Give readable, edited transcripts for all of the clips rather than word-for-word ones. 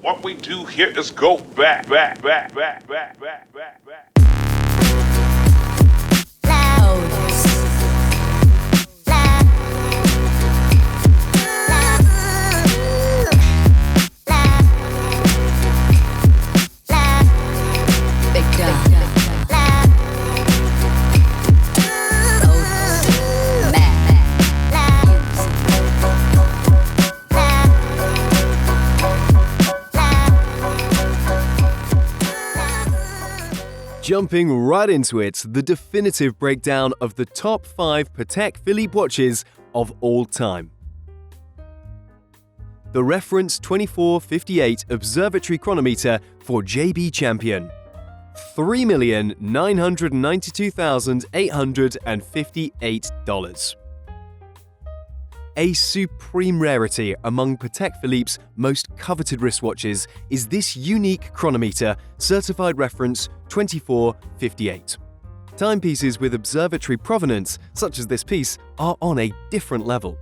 What we do here is go back. Jumping right into it, the definitive breakdown of the top 5 Patek Philippe watches of all time. The reference 2458 observatory chronometer for JB Champion, $3,992,858. A supreme rarity among Patek Philippe's most coveted wristwatches is this unique chronometer, certified reference 2458. Timepieces with observatory provenance, such as this piece, are on a different level.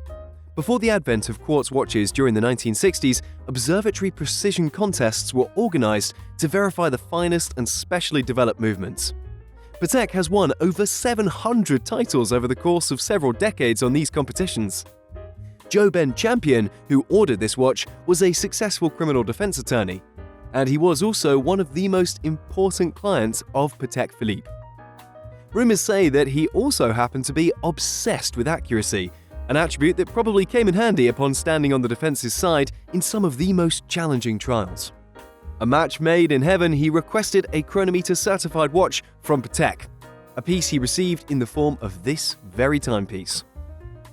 Before the advent of quartz watches during the 1960s, observatory precision contests were organized to verify the finest and specially developed movements. Patek has won over 700 titles over the course of several decades on these competitions. Joe Ben Champion, who ordered this watch, was a successful criminal defense attorney, and he was also one of the most important clients of Patek Philippe. Rumors say that he also happened to be obsessed with accuracy, an attribute that probably came in handy upon standing on the defense's side in some of the most challenging trials. A match made in heaven, he requested a chronometer-certified watch from Patek, a piece he received in the form of this very timepiece.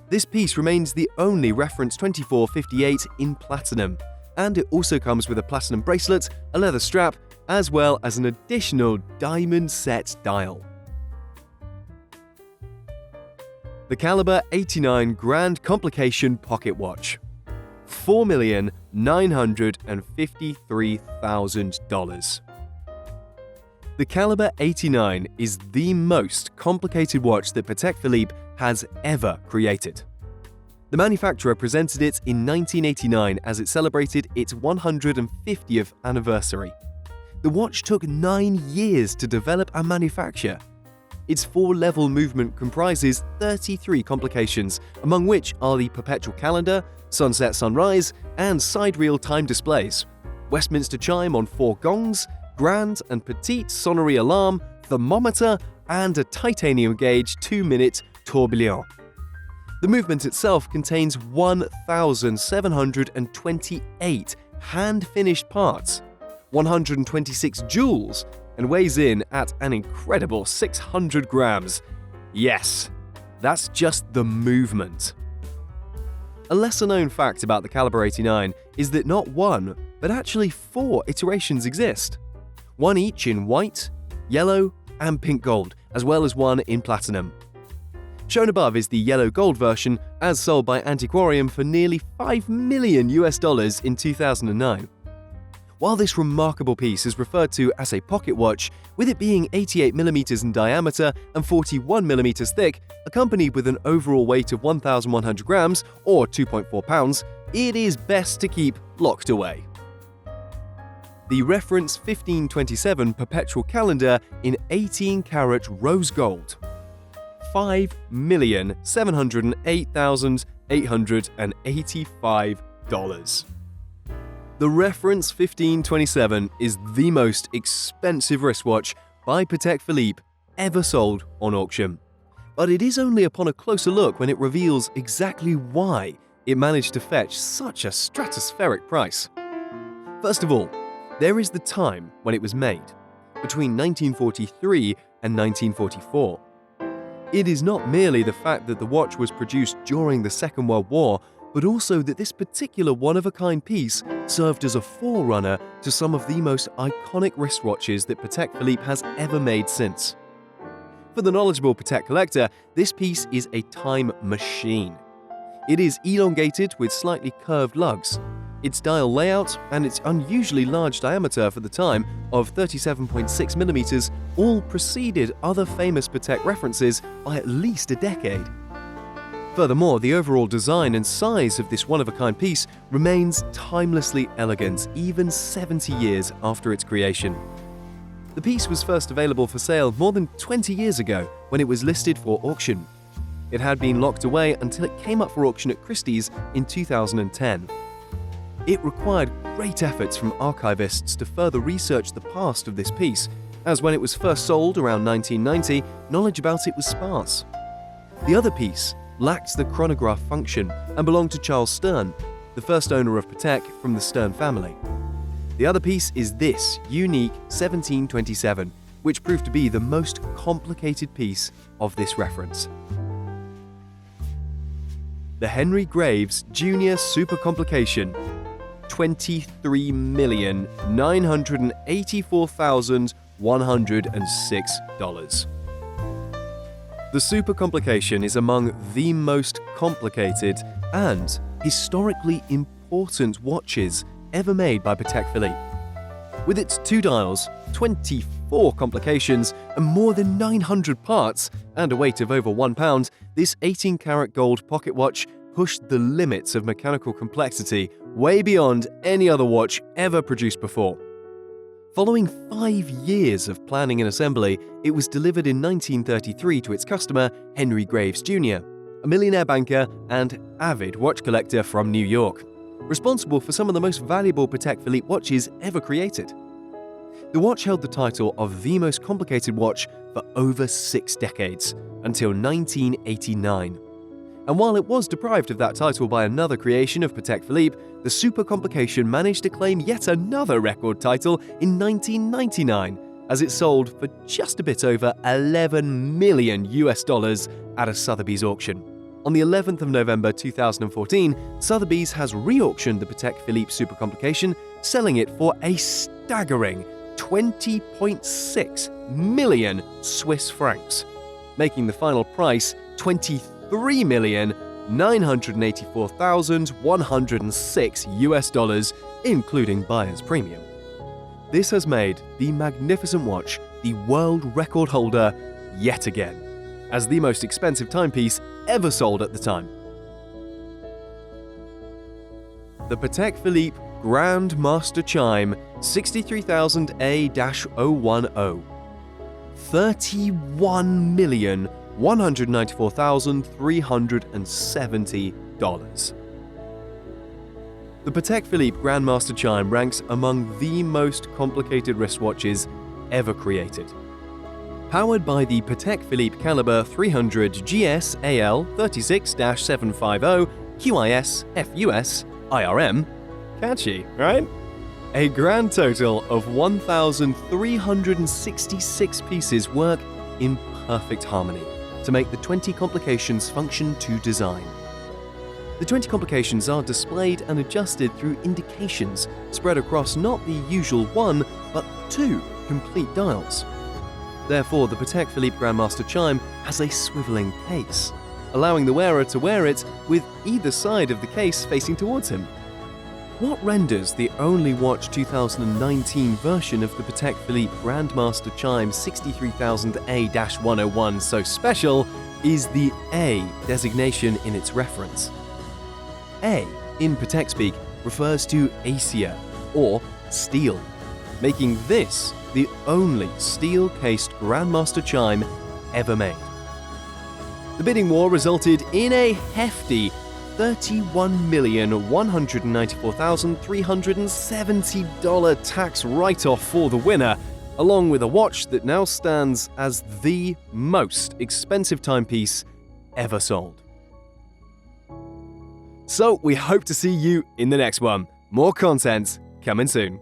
This piece remains the only reference 2458 in platinum, and it also comes with a platinum bracelet, a leather strap, as well as an additional diamond set dial. The Caliber 89 Grand Complication Pocket Watch, $4,953,000. The Caliber 89 is the most complicated watch that Patek Philippe has ever created. The manufacturer presented it in 1989 as it celebrated its 150th anniversary. The watch took 9 years to develop and manufacture. Its 4-level movement comprises 33 complications, among which are the perpetual calendar, sunset sunrise, and sidereal time displays, Westminster chime on 4 gongs, grand and petite sonnerie alarm, thermometer, and a titanium gauge 2-minute tourbillon. The movement itself contains 1,728 hand-finished parts, 126 jewels, and weighs in at an incredible 600 grams. Yes, that's just the movement. A lesser-known fact about the Caliber 89 is that not one, but actually 4 iterations exist. One each in white, yellow, and pink gold, as well as one in platinum. Shown above is the yellow gold version, as sold by Antiquarium for nearly $5 million in 2009. While this remarkable piece is referred to as a pocket watch, with it being 88mm in diameter and 41mm thick, accompanied with an overall weight of 1,100 grams or 2.4 pounds, it is best to keep locked away. The reference 1527 perpetual calendar in 18-karat rose gold, $5,708,885. The reference 1527 is the most expensive wristwatch by Patek Philippe ever sold on auction. But it is only upon a closer look when it reveals exactly why it managed to fetch such a stratospheric price. First of all, there is the time when it was made, between 1943 and 1944. It is not merely the fact that the watch was produced during the Second World War, but also that this particular one-of-a-kind piece served as a forerunner to some of the most iconic wristwatches that Patek Philippe has ever made since. For the knowledgeable Patek collector, this piece is a time machine. It is elongated with slightly curved lugs. Its dial layout and its unusually large diameter for the time of 37.6mm all preceded other famous Patek references by at least a decade. Furthermore, the overall design and size of this one-of-a-kind piece remains timelessly elegant even 70 years after its creation. The piece was first available for sale more than 20 years ago when it was listed for auction. It had been locked away until it came up for auction at Christie's in 2010. It required great efforts from archivists to further research the past of this piece, as when it was first sold around 1990, knowledge about it was sparse. The other piece lacked the chronograph function and belonged to Charles Stern, the first owner of Patek from the Stern family. The other piece is this unique 1727, which proved to be the most complicated piece of this reference. The Henry Graves Jr. Super Complication, $23,984,106. The Super Complication is among the most complicated and historically important watches ever made by Patek Philippe. With its 2 dials, 24 complications, and more than 900 parts, and a weight of over 1 pound, this 18-karat gold pocket watch pushed the limits of mechanical complexity way beyond any other watch ever produced before. Following 5 years of planning and assembly, it was delivered in 1933 to its customer, Henry Graves Jr., a millionaire banker and avid watch collector from New York, responsible for some of the most valuable Patek Philippe watches ever created. The watch held the title of the most complicated watch for over 6 decades, until 1989. And while it was deprived of that title by another creation of Patek Philippe, the Super Complication managed to claim yet another record title in 1999, as it sold for just a bit over $11 million at a Sotheby's auction. On the 11th of November 2014, Sotheby's has re-auctioned the Patek Philippe Super Complication, selling it for a staggering 20.6 million Swiss francs, making the final price $23,984,106 including buyer's premium. This has made the magnificent watch the world record holder yet again, as the most expensive timepiece ever sold at the time. The Patek Philippe Grand Master Chime 63000A-010, $31,194,370. The Patek Philippe Grandmaster Chime ranks among the most complicated wristwatches ever created. Powered by the Patek Philippe Caliber 300 GS AL 36-750 QIS FUS IRM, catchy, right? A grand total of 1,366 pieces work in perfect harmony to make the 20 complications function to design. The 20 complications are displayed and adjusted through indications spread across not the usual 1, but 2 complete dials. Therefore, the Patek Philippe Grandmaster Chime has a swiveling case, allowing the wearer to wear it with either side of the case facing towards him. What renders the only watch 2019 version of the Patek Philippe Grandmaster Chime 63000A-101 so special is the A designation in its reference. A, in Patek speak, refers to Asia, or steel, making this the only steel-cased Grandmaster Chime ever made. The bidding war resulted in a hefty $31,194,370 tax write-off for the winner, along with a watch that now stands as the most expensive timepiece ever sold. So we hope to see you in the next one. More content coming soon.